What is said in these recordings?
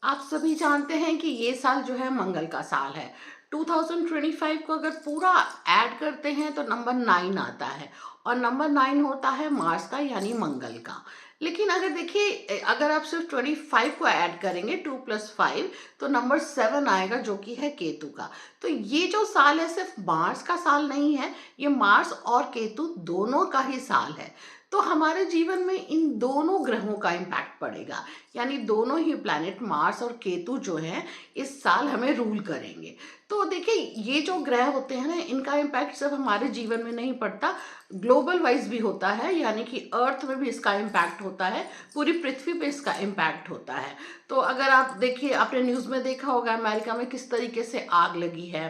आप सभी जानते हैं कि ये साल जो है मंगल का साल है। 2025 को अगर पूरा ऐड करते हैं तो नंबर 9 आता है और नंबर 9 होता है मार्स का यानी मंगल का। लेकिन अगर देखिए अगर आप सिर्फ 25 को ऐड करेंगे 2+5 तो नंबर 7 आएगा जो कि है केतु का। तो ये जो साल है सिर्फ मार्स का साल नहीं है, ये मार्स और केतु दोनों का ही साल है। तो हमारे जीवन में इन दोनों ग्रहों का इम्पैक्ट पड़ेगा, यानी दोनों ही प्लैनेट मार्स और केतु जो है इस साल हमें रूल करेंगे। तो देखिए ये जो ग्रह होते हैं ना, इनका इम्पैक्ट सिर्फ हमारे जीवन में नहीं पड़ता, ग्लोबल वाइज भी होता है, यानी कि अर्थ में भी इसका इम्पैक्ट होता है, पूरी पृथ्वी पे इसका इम्पैक्ट होता है। तो अगर आप देखिए, आपने न्यूज़ में देखा होगा अमेरिका में किस तरीके से आग लगी है।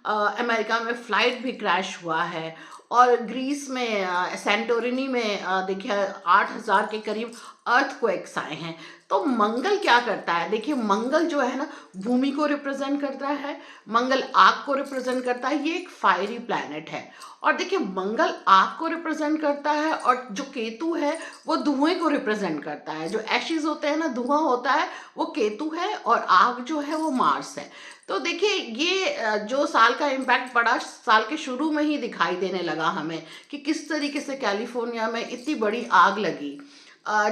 अमेरिका में फ्लाइट भी क्रैश हुआ है और ग्रीस में सेंटोरिनी में देखिए 8,000 के करीब अर्थक्वेक्स आए हैं। तो मंगल क्या करता है, देखिए मंगल जो है ना, भूमि को रिप्रेजेंट करता है, मंगल आग को रिप्रेजेंट करता है, ये एक फायरी प्लैनेट है। और देखिए मंगल आग को रिप्रेजेंट करता है और जो केतु है वो धुएं को रिप्रेजेंट करता है। जो एशेज होते हैं ना, धुआं होता है, वो केतु है और आग जो है वो मार्स है। तो देखिए ये जो साल का इम्पैक्ट पड़ा, साल के शुरू में ही दिखाई देने लगा हमें कि किस तरीके से कैलिफोर्निया में इतनी बड़ी आग लगी।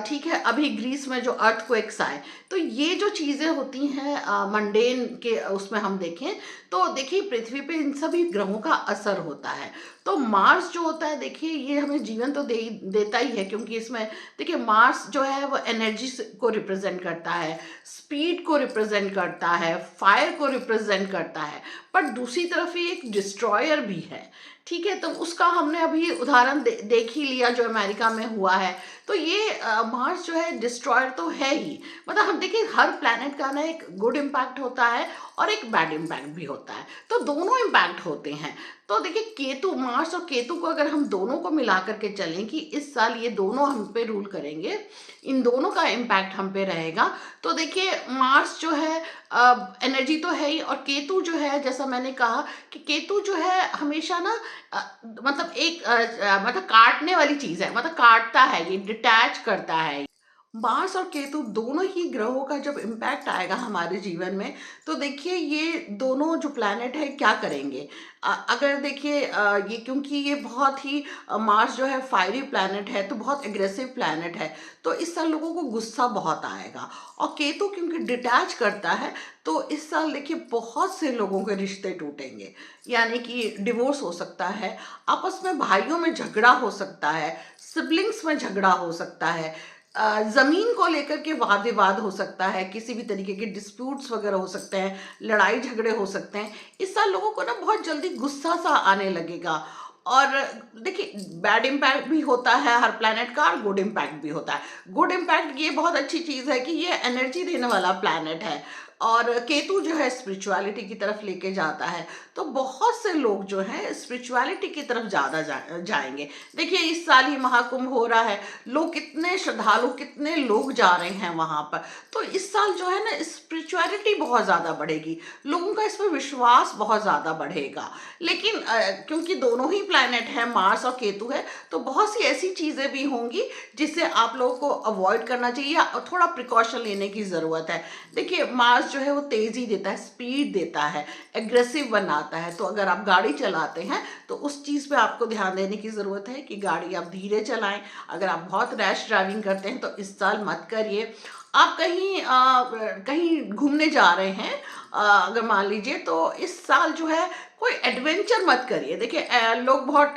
ठीक है, अभी ग्रीस में जो अर्थक्वेक्स आए, तो ये जो चीज़ें होती हैं मंडेन के उसमें हम देखें तो देखिए पृथ्वी पे इन सभी ग्रहों का असर होता है। तो मार्स जो होता है, देखिए ये हमें जीवन तो देता ही है, क्योंकि इसमें देखिए मार्स जो है वो एनर्जी को रिप्रेजेंट करता है, स्पीड को रिप्रेजेंट करता है, फायर को रिप्रेजेंट करता है, पर दूसरी तरफ ये एक डिस्ट्रॉयर भी है। ठीक है, तो उसका हमने अभी उदाहरण देख ही लिया जो अमेरिका में हुआ है। तो ये मार्स जो है डिस्ट्रॉयर तो है ही, मतलब हम देखिए हर प्लैनेट का ना एक गुड इम्पैक्ट होता है और एक बैड इम्पैक्ट भी होता है, तो दोनों इम्पैक्ट होते हैं। तो देखिए केतु, मार्स और केतु को अगर हम दोनों को मिला करके चलें कि इस साल ये दोनों हम पे रूल करेंगे, इन दोनों का इम्पैक्ट हम पे रहेगा। तो देखिए मार्स जो है एनर्जी तो है ही, और केतु जो है, जैसा मैंने कहा कि केतु जो है हमेशा ना मतलब एक मतलब काटने वाली चीज है, मतलब काटता है, ये डिटैच करता है। मार्स और केतु दोनों ही ग्रहों का जब इम्पैक्ट आएगा हमारे जीवन में, तो देखिए ये दोनों जो प्लैनेट है क्या करेंगे। अगर देखिए ये, क्योंकि ये बहुत ही मार्स जो है फायरी प्लैनेट है, तो बहुत एग्रेसिव प्लैनेट है, तो इस साल लोगों को गुस्सा बहुत आएगा। और केतु क्योंकि डिटैच करता है, तो इस साल देखिए बहुत से लोगों के रिश्ते टूटेंगे, यानी कि डिवोर्स हो सकता है, आपस में भाइयों में झगड़ा हो सकता है, सिबलिंग्स में झगड़ा हो सकता है, जमीन को लेकर के वाद विवाद हो सकता है, किसी भी तरीके के डिस्प्यूट्स वगैरह हो सकते हैं, लड़ाई झगड़े हो सकते हैं। इस साल लोगों को ना बहुत जल्दी गुस्सा सा आने लगेगा। और देखिए बैड इम्पैक्ट भी होता है हर प्लैनेट का और गुड इम्पैक्ट भी होता है। गुड इम्पैक्ट ये बहुत अच्छी चीज़ है कि ये एनर्जी देने वाला प्लैनेट है, और केतु जो है स्पिरिचुअलिटी की तरफ लेके जाता है, तो बहुत से लोग जो हैं स्पिरिचुअलिटी की तरफ ज़्यादा जाएंगे। देखिए इस साल ही महाकुंभ हो रहा है, लोग कितने श्रद्धालु, कितने लोग जा रहे हैं वहाँ पर। तो इस साल जो है ना स्पिरिचुअलिटी बहुत ज़्यादा बढ़ेगी, लोगों का इसमें विश्वास बहुत ज़्यादा बढ़ेगा। लेकिन क्योंकि दोनों ही प्लैनेट हैं, मार्स और केतु है, तो बहुत सी ऐसी चीज़ें भी होंगी जिससे आप लोगों को अवॉइड करना चाहिए या थोड़ा प्रिकॉशन लेने की ज़रूरत है। देखिए मार्स जो है वो तेज़ी देता है, स्पीड देता है, एग्रेसिव बनाता है। तो अगर आप गाड़ी चलाते हैं तो उस चीज़ पे आपको ध्यान देने की ज़रूरत है कि गाड़ी आप धीरे चलाएं। अगर आप बहुत रैश ड्राइविंग करते हैं तो इस साल मत करिए। आप कहीं कहीं घूमने जा रहे हैं, अगर मान लीजिए, तो इस साल जो है कोई एडवेंचर मत करिए। देखिए लोग बहुत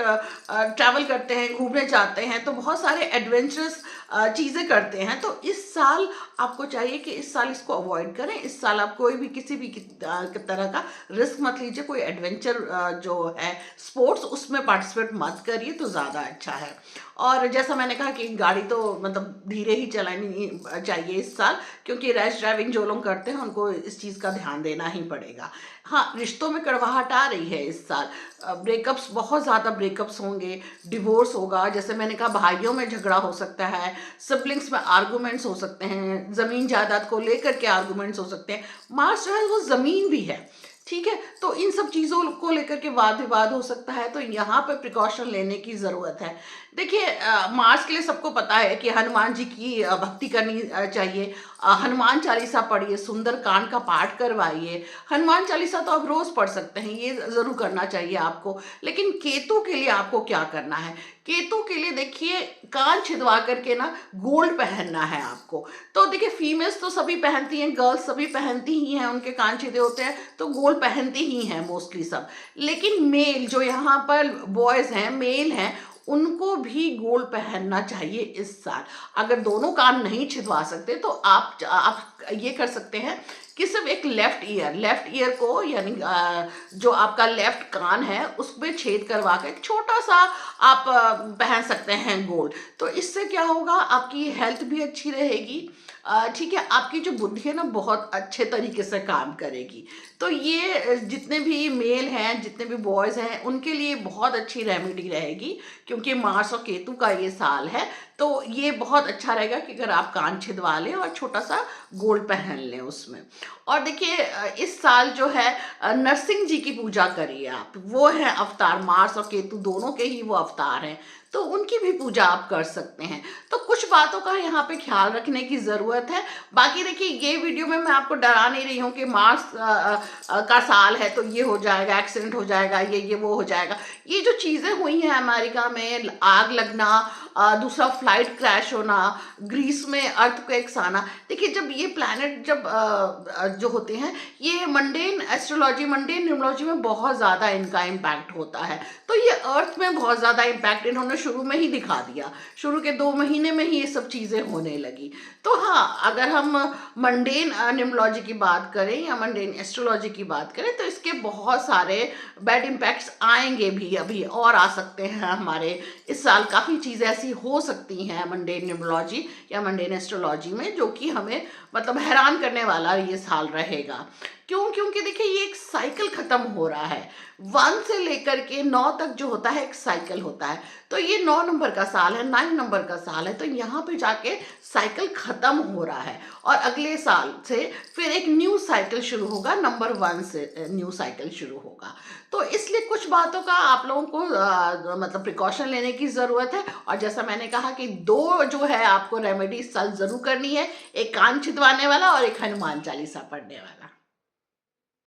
ट्रैवल करते हैं, घूमने जाते हैं, तो बहुत सारे एडवेंचरस चीज़ें करते हैं। तो इस साल आपको चाहिए कि इस साल इसको अवॉइड करें। इस साल आप कोई भी किसी भी तरह का रिस्क मत लीजिए, कोई एडवेंचर जो है स्पोर्ट्स, उसमें पार्टिसिपेट मत करिए तो ज़्यादा अच्छा है। और जैसा मैंने कहा कि गाड़ी तो मतलब धीरे ही चलानी चाहिए इस साल, क्योंकि रैश ड्राइविंग जो लोग करते हैं उनको इस चीज़ का ध्यान देना ही पड़ेगा। हाँ, रिश्तों में कड़वाहट आ रही है इस साल, ब्रेकअप्स, बहुत ज़्यादा ब्रेकअप्स होंगे, डिवोर्स होगा, जैसे मैंने कहा भाइयों में झगड़ा हो सकता है, सिबलिंग्स में आर्गूमेंट्स हो सकते हैं, ज़मीन जायदाद को लेकर के आर्गूमेंट्स हो सकते हैं। मार्स जो है वो ज़मीन भी है, ठीक है, तो इन सब चीज़ों को लेकर के वाद विवाद हो सकता है, तो यहाँ पे प्रिकॉशन लेने की ज़रूरत है। देखिए मार्स के लिए सबको पता है कि हनुमान जी की भक्ति करनी चाहिए। हनुमान चालीसा पढ़िए, सुंदरकांड का पाठ करवाइए। हनुमान चालीसा तो आप रोज पढ़ सकते हैं, ये जरूर करना चाहिए आपको। लेकिन केतु के लिए आपको क्या करना है? केतु के लिए देखिए, कान छिदवा करके ना गोल्ड पहनना है आपको। तो देखिए, फीमेल्स तो सभी पहनती हैं, गर्ल्स सभी पहनती ही हैं, उनके कान छिदे होते हैं तो गोल्ड पहनती ही हैं मोस्टली सब। लेकिन मेल जो यहाँ पर बॉयज हैं, मेल हैं, उनको भी गोल्ड पहनना चाहिए इस साल। अगर दोनों कान नहीं छिदवा सकते तो आप ये कर सकते हैं कि सिर्फ एक लेफ्ट ईयर को, यानी जो आपका लेफ्ट कान है उसमें छेद करवा के एक छोटा सा आप पहन सकते हैं गोल्ड। तो इससे क्या होगा, आपकी हेल्थ भी अच्छी रहेगी, ठीक है, आपकी जो बुद्धि है ना बहुत अच्छे तरीके से काम करेगी। तो ये जितने भी मेल हैं, जितने भी बॉयज़ हैं, उनके लिए बहुत अच्छी रेमेडी रहेगी, क्योंकि मार्स और केतु का ये साल है। तो ये बहुत अच्छा रहेगा कि अगर आप कान छिदवा लें और छोटा सा गोल्ड पहन लें उसमें। और देखिए, इस साल जो है नरसिंह जी की पूजा करिए आप। वो है अवतार, मार्स और केतु दोनों के ही वो अवतार हैं, तो उनकी भी पूजा आप कर सकते हैं। तो कुछ बातों का यहाँ पे ख्याल रखने की ज़रूरत है। बाकी देखिए, ये वीडियो में मैं आपको डरा नहीं रही हूँ कि मार्स का साल है तो ये हो जाएगा, एक्सीडेंट हो जाएगा, ये वो हो जाएगा। ये जो चीज़ें हुई हैं अमेरिका में, आग लगना, दूसरा फ्लाइट क्रैश होना, ग्रीस में अर्थक्वेक्स आना, देखिए जब ये प्लैनेट जब जो होते हैं, ये मंडेन एस्ट्रोलॉजी, मंडेन न्यूमरोलॉजी में बहुत ज़्यादा इनका इम्पैक्ट होता है। तो ये अर्थ में बहुत ज़्यादा इम्पैक्ट इन्होंने शुरू में ही दिखा दिया, शुरू के 2 महीने में ही ये सब चीज़ें होने लगी। तो हाँ, अगर हम मंडेन न्यूमरोलॉजी की बात करें या मंडेन एस्ट्रोलॉजी की बात करें तो इसके बहुत सारे बैड इम्पैक्ट्स आएंगे भी, अभी और आ सकते हैं। हमारे इस साल काफ़ी चीज़ें ऐसी हो सकती हैं मंडेन न्यूमरोलॉजी या मंडेन एस्ट्रोलॉजी में, जो कि हमें मतलब हैरान करने वाला ये साल रहेगा। क्यों? क्योंकि देखिए, ये एक साइकिल खत्म हो रहा है। 1 से लेकर के 9 तक जो होता है एक साइकिल होता है। तो ये 9 नंबर का साल है, 9 नंबर का साल है, तो यहाँ पे जाके साइकिल खत्म हो रहा है और अगले साल से फिर एक न्यू साइकिल शुरू होगा, नंबर 1 से न्यू साइकिल शुरू होगा। तो इसलिए कुछ बातों का आप लोगों को मतलब प्रिकॉशन लेने की ज़रूरत है। और जैसा मैंने कहा कि 2 जो है आपको रेमेडी इस साल ज़रूर करनी है, एक कान छिदवाने वाला और एक हनुमान चालीसा पढ़ने वाला।